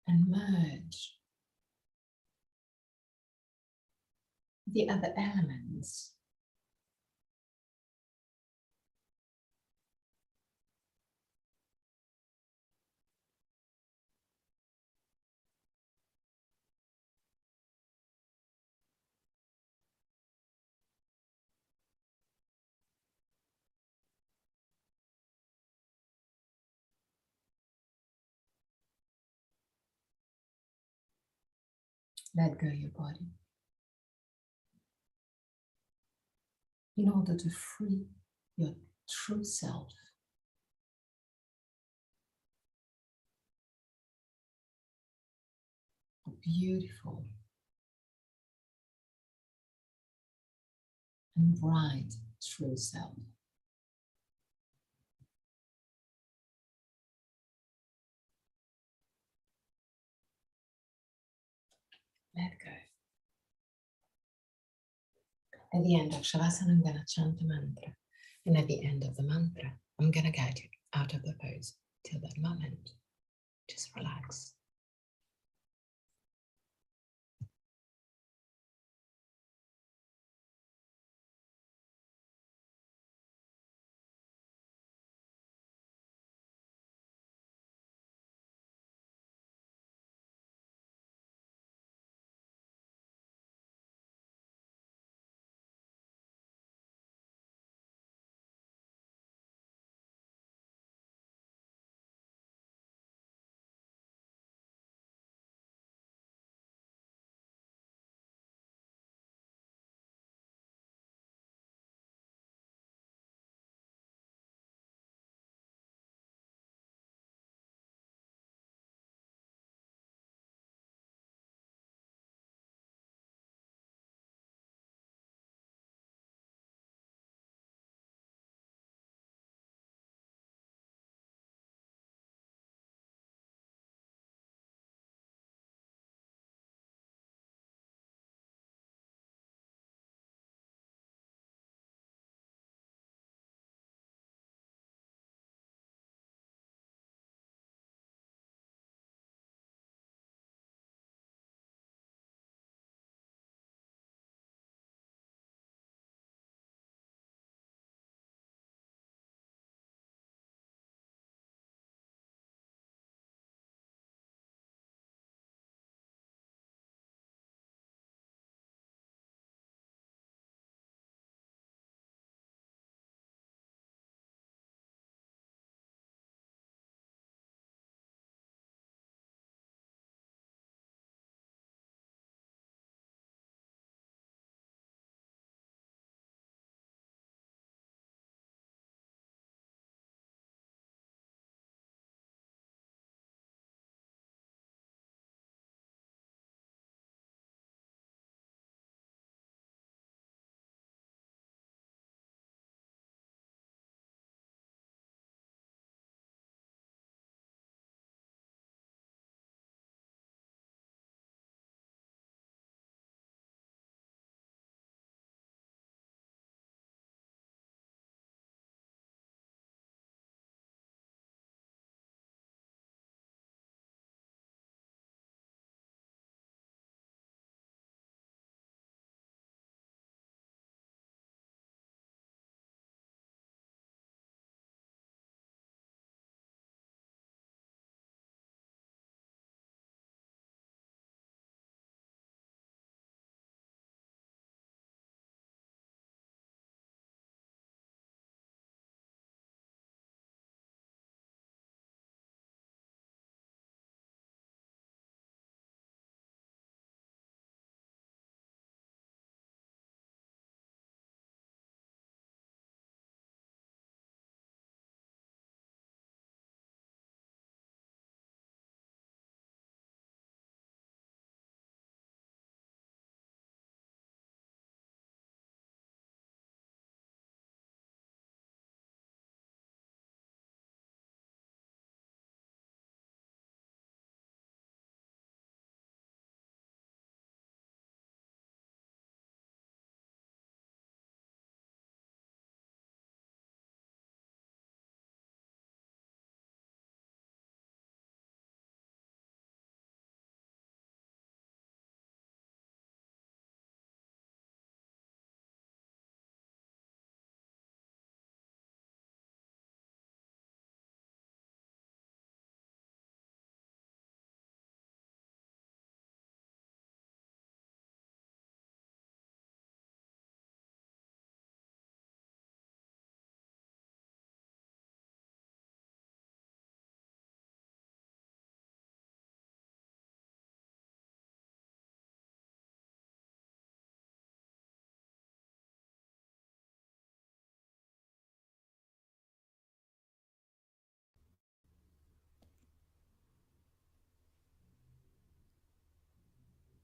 and merge with the other elements. Let go your body in order to free your true self. A beautiful and bright true self. Let go. At the end of Shavasana, I'm going to chant a mantra. And at the end of the mantra, I'm going to guide you out of the pose till that moment. Just relax.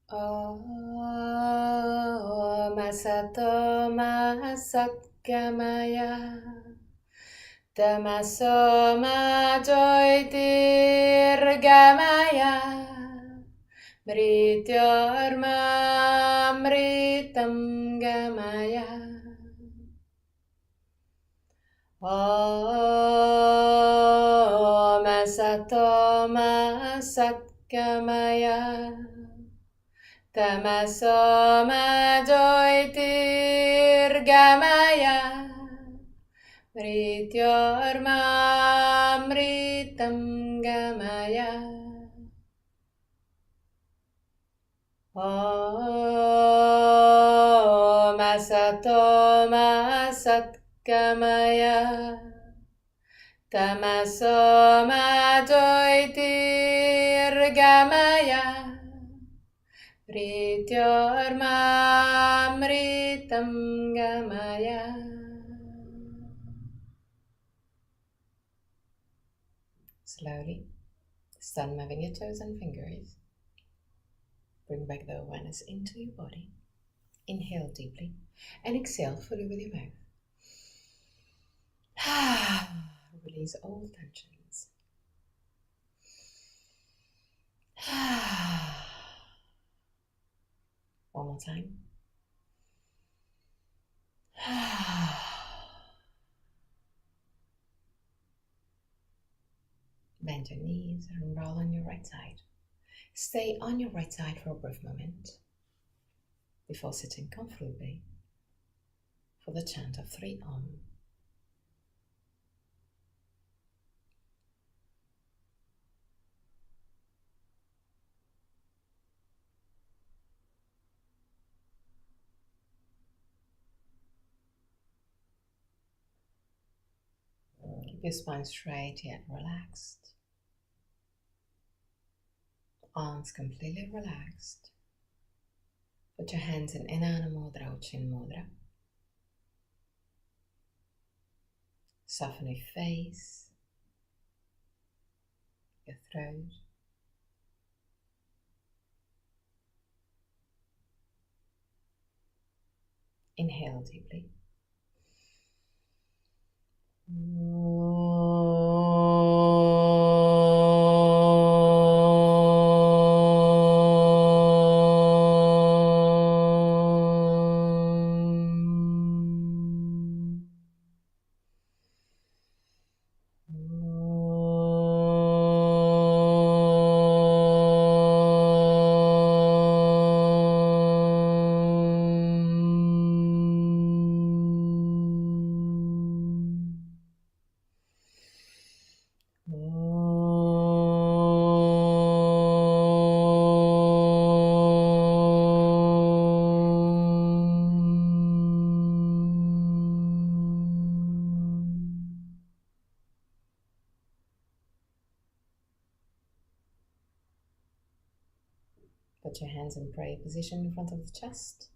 Om Asato Ma Satgamaya Tamaso Ma Jyotirgamaya Mrityorma Mritam Gamaya Om Asato Ma Satgamaya Tamaso Ma Jyotirgamaya Mrityorma Mritam Gamaya Om Asato Ma Satgamaya Tamaso Ma Jyotirgamaya Mrityorma Mritam Gamaya. Slowly, start moving your toes and fingers. Bring back the awareness into your body. Inhale deeply and exhale fully with your mouth. Release all tensions. One more time. Bend your knees and roll on your right side. Stay on your right side for a brief moment before sitting comfortably for the chant of 3 Om. Keep your spine straight yet relaxed. Arms completely relaxed. Put your hands in Inanna Mudra or Chin Mudra. Soften your face, your throat. Inhale deeply. Put your hands in prayer position in front of the chest.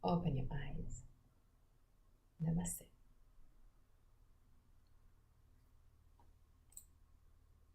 Open your eyes. Namaste.